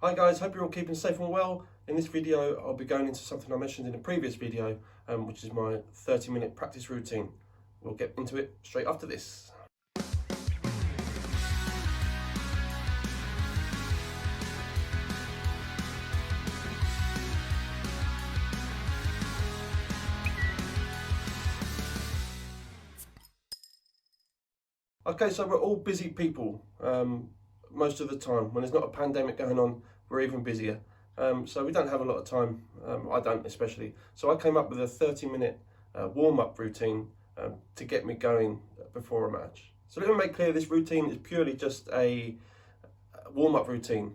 Hi guys, hope you're all keeping safe and well. In this video I'll be going into something I mentioned in a previous video, which is my 30-minute practice routine. We'll get into it straight after this. Okay, so we're all busy people most of the time. When there's not a pandemic going on, we're even busier. So we don't have a lot of time, I don't especially. So I came up with a 30-minute warm-up routine to get me going before a match. So let me make clear, this routine is purely just a warm-up routine.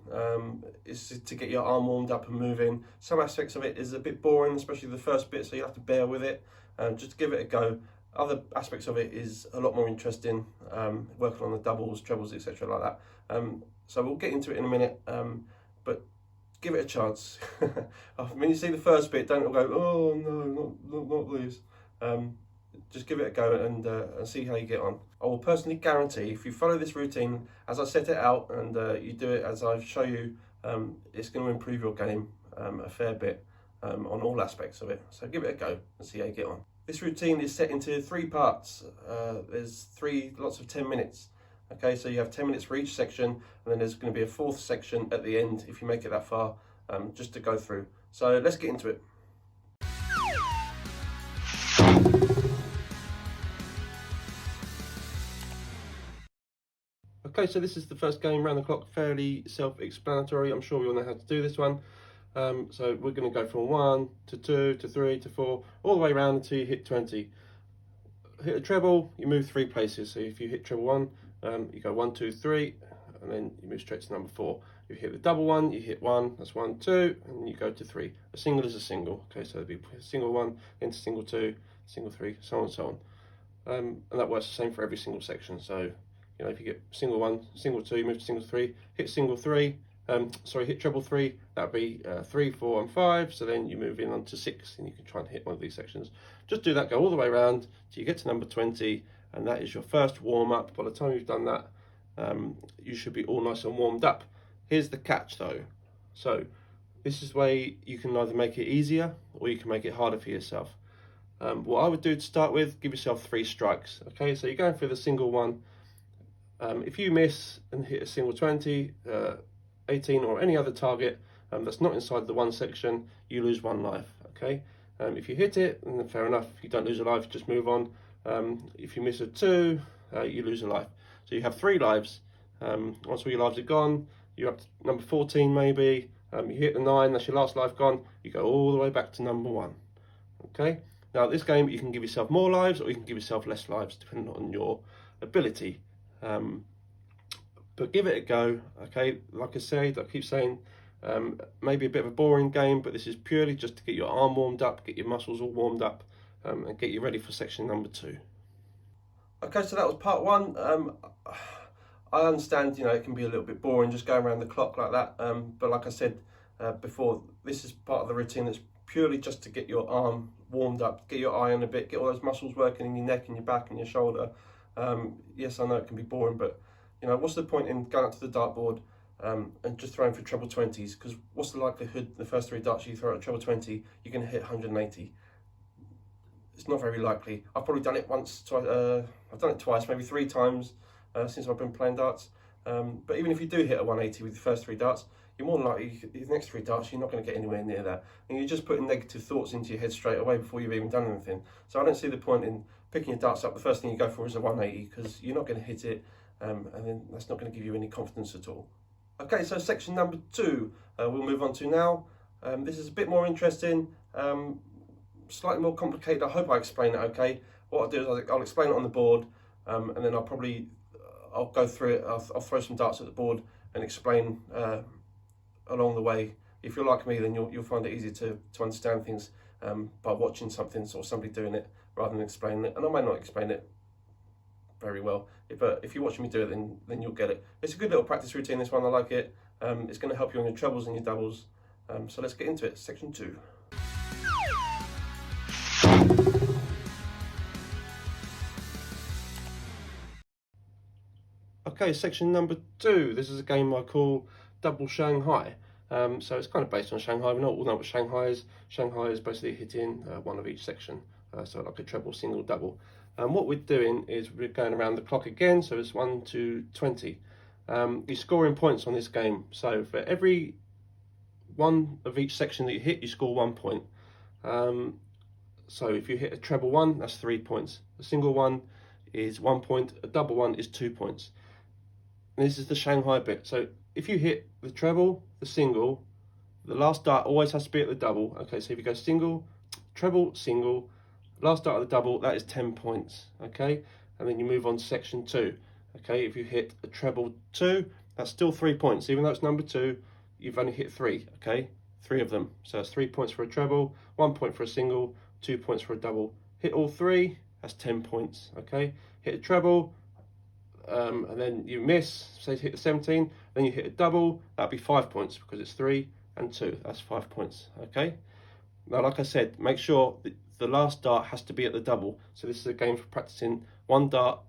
It's to get your arm warmed up and moving. Some aspects of it is a bit boring, especially the first bit, so you have to bear with it. Just give it a go. Other aspects of it is a lot more interesting, working on the doubles, trebles, etc. like that. So we'll get into it in a minute, but give it a chance. When you see the first bit, don't go, oh no, not these. Just give it a go and see how you get on. I will personally guarantee if you follow this routine as I set it out and you do it as I show you, it's going to improve your game a fair bit on all aspects of it. So give it a go and see how you get on. This routine is set into 3 parts. There's 3 lots of 10 minutes. Okay, so you have 10 minutes for each section, and then there's going to be a 4th section at the end if you make it that far, just to go through. So let's get into it. Okay, so this is the first game round the clock, fairly self-explanatory. I'm sure we all know how to do this one. So we're going to go from 1 to 2 to 3 to 4, all the way around until you hit 20. Hit a treble, you move 3 places. So if you hit treble 1, you go 1, 2, 3, and then you move straight to number 4. If you hit the double 1, you hit 1, that's 1, 2, and you go to 3. A single is a single. Okay, so it'd be single 1 into single 2, single 3, so on and so on. And that works the same for every single section. So, you know, if you get single 1, single 2, move to single 3, hit single 3, hit treble 3, that'd be 3, 4, and 5. So then you move in on to 6, and you can try and hit one of these sections. Just do that, go all the way around till you get to number 20, and that is your first warm up. By the time you've done that, you should be all nice and warmed up. Here's the catch though. So this is the way you can either make it easier or you can make it harder for yourself. What I would do to start with, give yourself 3 strikes. Okay, so you're going for the single 1. If you miss and hit a single 20, 18 or any other target that's not inside the 1 section, you lose 1 life. Okay, if you hit it, then fair enough, you don't lose a life, just move on. If you miss a 2, you lose a life. So you have 3 lives. Once all your lives are gone, you're up to number 14 maybe. You hit the 9, that's your last life gone. You go all the way back to number 1. Okay, now this game you can give yourself more lives or you can give yourself less lives depending on your ability. But give it a go. Okay, like I said, I keep saying, maybe a bit of a boring game, but this is purely just to get your arm warmed up, get your muscles all warmed up, and get you ready for section number 2. Okay, so that was part 1. I understand, you know, it can be a little bit boring just going around the clock like that, but like I said before, this is part of the routine that's purely just to get your arm warmed up, get your eye on a bit, get all those muscles working in your neck and your back and your shoulder. Yes, I know it can be boring, but you know, what's the point in going up to the dartboard and just throwing for treble 20s? Because what's the likelihood the first 3 darts you throw at treble 20, you're going to hit 180? It's not very likely. I've probably done it once, twice. I've done it twice, maybe 3 times since I've been playing darts. But even if you do hit a 180 with the first 3 darts, you're more than likely, the next 3 darts, you're not going to get anywhere near that. And you're just putting negative thoughts into your head straight away before you've even done anything. So I don't see the point in picking your darts up. The first thing you go for is a 180 because you're not going to hit it. And then that's not going to give you any confidence at all. Okay, so section number 2 we'll move on to now. This is a bit more interesting, slightly more complicated. I hope I explain it okay. What I'll do is I'll explain it on the board, and then I'll go through it. I'll throw some darts at the board and explain along the way. If you're like me, then you'll find it easy to understand things by watching something or somebody doing it rather than explaining it. And I might not explain it very well, but if you're watching me do it, then you'll get it. It's a good little practice routine, this one. I like it. It's going to help you on your trebles and your doubles. So let's get into it. Section 2. Okay, section number 2. This is a game I call double Shanghai. So it's kind of based on Shanghai. We all know what Shanghai is. Shanghai is basically hitting one of each section, so like a treble, single, double. And what we're doing is we're going around the clock again, so it's 1 to 20. You're scoring points on this game, so for every one of each section that you hit, you score 1 point. So if you hit a treble 1, that's 3 points. A single 1 is 1 point, a double 1 is 2 points. And this is the Shanghai bit. So if you hit the treble, the single, the last dart always has to be at the double. Okay, so if you go single, treble, single, last dart of the double, that is 10 points. Okay, and then you move on to section 2. Okay, if you hit a treble 2, that's still 3 points. Even though it's number 2, you've only hit 3. Okay, 3 of them. So it's 3 points for a treble, 1 point for a single, 2 points for a double. Hit all 3, that's 10 points. Okay, hit a treble, and then you miss, say hit the 17, then you hit a double, that'd be 5 points because it's 3 and 2, that's 5 points. Okay, now like I said, make sure that the last dart has to be at the double. So this is a game for practicing one dart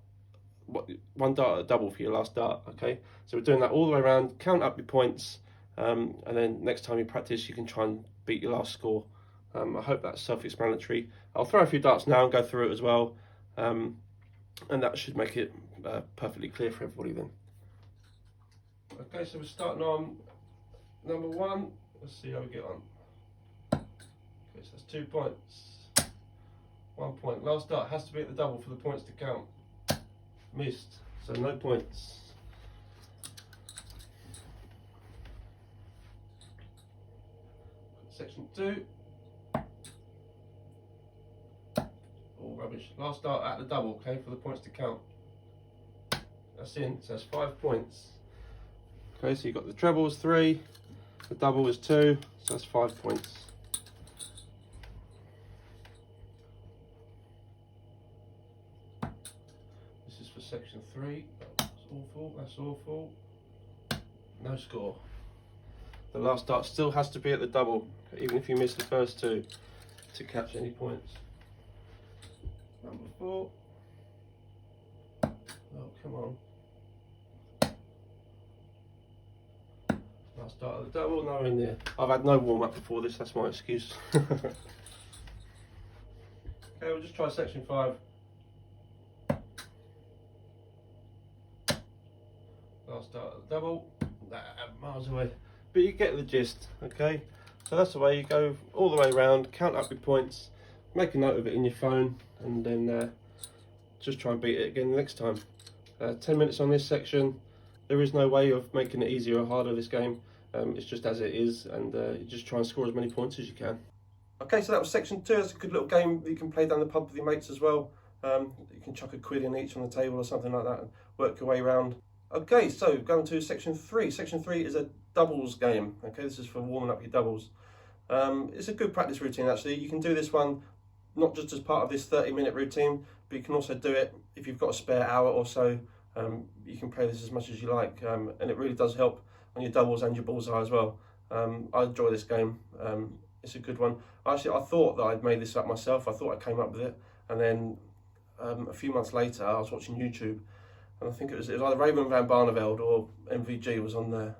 at a double for your last dart. Okay, so we're doing that all the way around. Count up your points, and then next time you practice you can try and beat your last score. I hope that's self-explanatory. I'll throw a few darts now and go through it as well, and that should make it perfectly clear for everybody then. Okay, so we're starting on number 1. Let's see how we get on. Okay, so that's 2 points. 1 point. Last dart has to be at the double for the points to count. Missed, so no points. Section 2. All rubbish. Last dart at the double, okay, for the points to count. That's in, so that's 5 points. Okay, so you've got the treble is 3, the double is 2, so that's 5 points. This is for section 3. That's awful, that's awful. No score. The last dart still has to be at the double, even if you miss the first 2, to catch any points. Number 4. Oh, come on. Last dart of the double, no in there. I've had no warm up before this, that's my excuse. Okay, we'll just try section 5. Last dart of the double, miles away. But you get the gist, okay? So that's the way you go all the way around, count up your points, make a note of it in your phone, and then just try and beat it again next time. 10 minutes on this section. There is no way of making it easier or harder, this game. It's just as it is, and you just try and score as many points as you can. Okay, so that was section 2. It's a good little game that you can play down the pub with your mates as well. You can chuck a quid in each on the table or something like that and work your way around. Okay, so going to section 3. Section 3 is a doubles game. Okay, this is for warming up your doubles. It's a good practice routine actually. You can do this one not just as part of this 30-minute routine, but you can also do it if you've got a spare hour or so. You can play this as much as you like, and it really does help on your doubles and your bullseye as well. I enjoy this game. It's a good one. Actually, I thought that I'd made this up myself. I thought I came up with it, and then a few months later I was watching YouTube, and I think it was either Raymond van Barneveld or MVG was on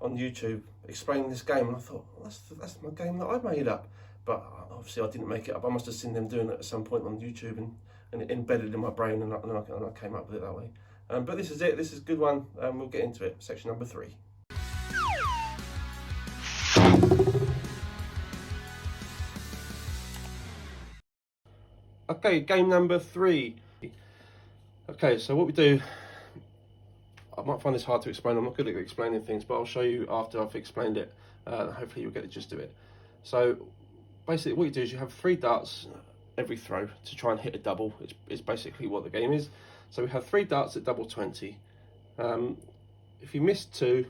YouTube explaining this game, and I thought, well, that's my game that I made up. But obviously I didn't make it up. I must have seen them doing it at some point on YouTube and it embedded in my brain, and I came up with it that way. But this is it. This is a good one. We'll get into it. Section number 3. Okay, game number 3. Okay, so what we do, I might find this hard to explain. I'm not good at explaining things, but I'll show you after I've explained it. Hopefully you'll get the gist of it. So basically what you do is you have 3 darts every throw to try and hit a double. It's basically what the game is. So we have 3 darts at double 20. If you miss 2,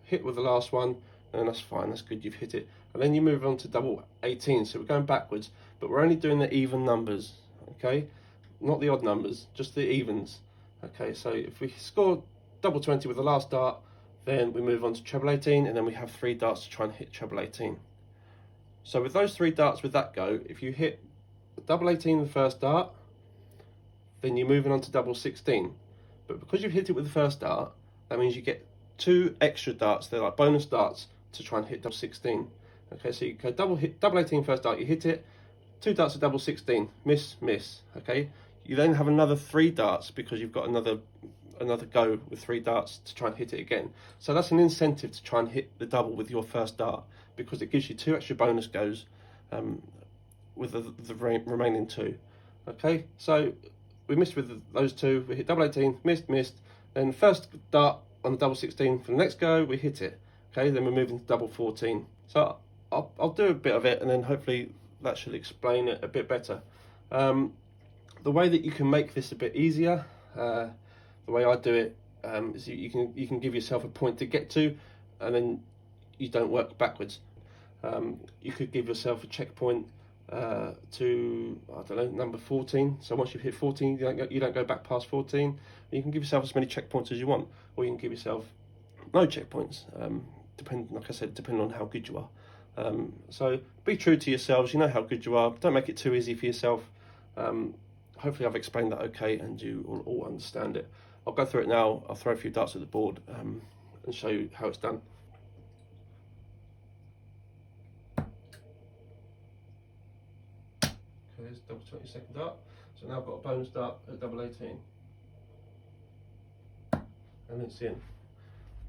hit with the last one, and that's fine, that's good, you've hit it. And then you move on to double 18, so we're going backwards, but we're only doing the even numbers, okay? Not the odd numbers, just the evens. Okay, so if we score double 20 with the last dart, then we move on to treble 18, and then we have 3 darts to try and hit treble 18. So with those 3 darts with that go, if you hit double 18 the first dart, then you're moving on to double 16. But because you've hit it with the first dart, that means you get 2 extra darts. They're like bonus darts to try and hit double 16. Okay, so you go double 18 first dart, you hit it, 2 darts of double 16, miss, miss. Okay, you then have another 3 darts because you've got another go with 3 darts to try and hit it again. So that's an incentive to try and hit the double with your first dart, because it gives you 2 extra bonus goes with the remaining 2. Okay, so we missed with those 2, we hit double 18, missed, then first dart on the double 16 for the next go, we hit it. Okay, then we're moving to double 14. So I'll do a bit of it, and then hopefully that should explain it a bit better. The way that you can make this a bit easier, the way I do it, is you can give yourself a point to get to, and then you don't work backwards. You could give yourself a checkpoint to, I don't know, number 14. So once you've hit 14, you don't go back past 14. You can give yourself as many checkpoints as you want, or you can give yourself no checkpoints, like I said, depending on how good you are. So be true to yourselves. You know how good you are. Don't make it too easy for yourself. Hopefully I've explained that okay, and you all understand it. I'll go through it now. I'll throw a few darts at the board and show you how it's done. Okay, there's double 22nd dart. So now I've got a bonus dart at double 18. And it's in.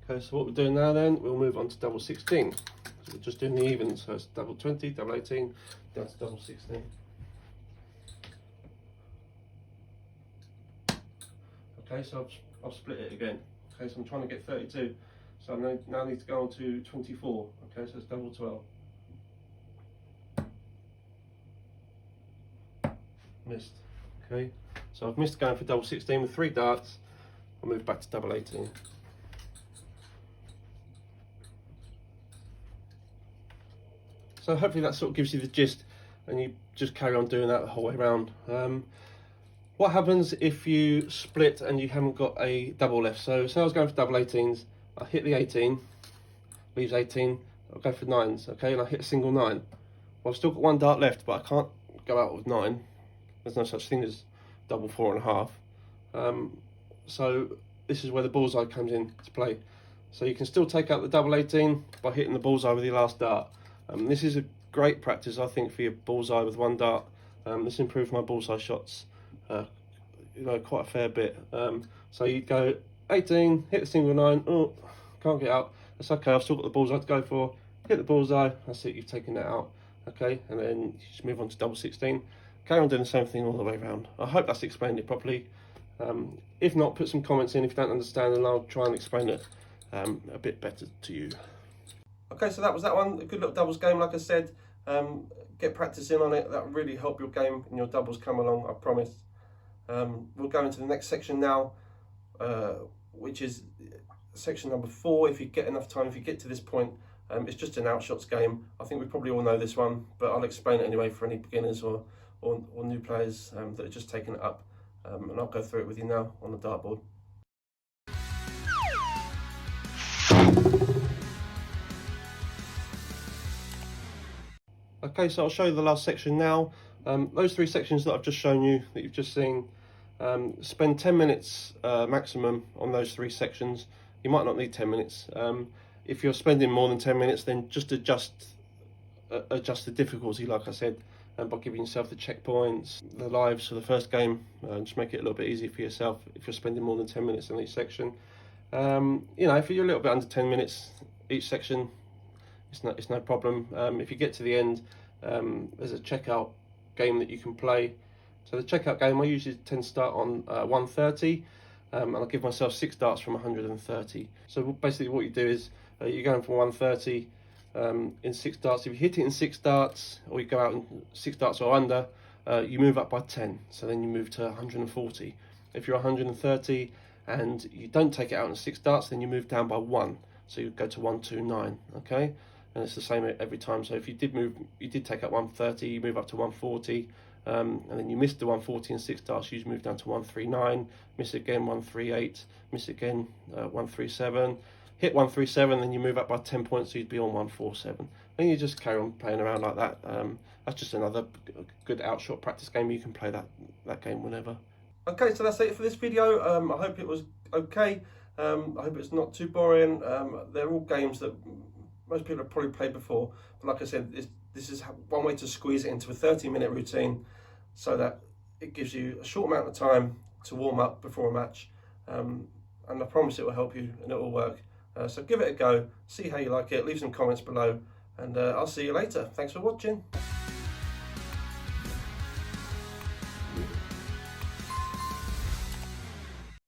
Okay, so what we're doing now then, we'll move on to double 16. So we're just doing the evens, so it's double 20, double 18, down to double 16. Okay, so I've split it again. Okay, so I'm trying to get 32. So I now need to go on to 24. Okay, so it's double 12. Missed. Okay, so I've missed going for double 16 with 3 darts. I'll move back to double 18. So hopefully that sort of gives you the gist, and you just carry on doing that the whole way around. What happens if you split and you haven't got a double left? So say I was going for double 18s, I hit the 18, leaves 18, I'll go for 9s, okay, and I hit a single 9. Well, I've still got 1 dart left, but I can't go out with 9. There's no such thing as double 4.5. So this is where the bullseye comes in to play. So you can still take out the double 18 by hitting the bullseye with your last dart. This is a great practice, I think, for your bullseye with 1 dart. This improved my bullseye shots, quite a fair bit. So you go 18, hit the single 9, oh, can't get out. That's okay, I've still got the bullseye to go for. Hit the bullseye, that's it, you've taken that out. Okay, and then you just move on to double 16. Carry on doing the same thing all the way around. I hope that's explained it properly. If not, put some comments in if you don't understand, and I'll try and explain it a bit better to you. Okay, so that was that one. A good little doubles game, like I said. Get practicing on it. That will really help your game and your doubles come along, I promise. We'll go into the next section now, which is section number 4. If you get enough time, if you get to this point, it's just an outshots game. I think we probably all know this one, but I'll explain it anyway for any beginners or new players that are just taking it up. And I'll go through it with you now on the dartboard. Okay, so I'll show you the last section now. Those 3 sections that I've just shown you, that you've just seen, spend 10 minutes maximum on those 3 sections. You might not need 10 minutes. If you're spending more than 10 minutes, then just adjust the difficulty, like I said, by giving yourself the checkpoints, the lives for the first game. Just make it a little bit easier for yourself if you're spending more than 10 minutes on each section. If you're a little bit under 10 minutes each section, it's no problem. If you get to the end, there's a checkout game that you can play. So the checkout game, I usually tend to start on 130, and I'll give myself 6 darts from 130. So basically what you do is you're going from 130 in 6 darts. If you hit it in 6 darts, or you go out in 6 darts or under, you move up by 10. So then you move to 140. If you're 130 and you don't take it out in 6 darts, then you move down by 1. So you go to 129, okay? And it's the same every time. So if you did take out 130, you move up to 140, and then you missed the 140 in 6 darts, you move down to 139, miss again 138, miss again 137, hit 137, then you move up by 10 points, so you'd be on 147. And you just carry on playing around like that. That's just another good outshot practice game. You can play that game whenever. Okay, so that's it for this video. I hope it was okay. I hope it's not too boring. They're all games that most people have probably played before. But like I said, this is one way to squeeze it into a 30-minute routine, so that it gives you a short amount of time to warm up before a match. And I promise it will help you and it will work. So give it a go, see how you like it, leave some comments below, and I'll see you later. Thanks for watching.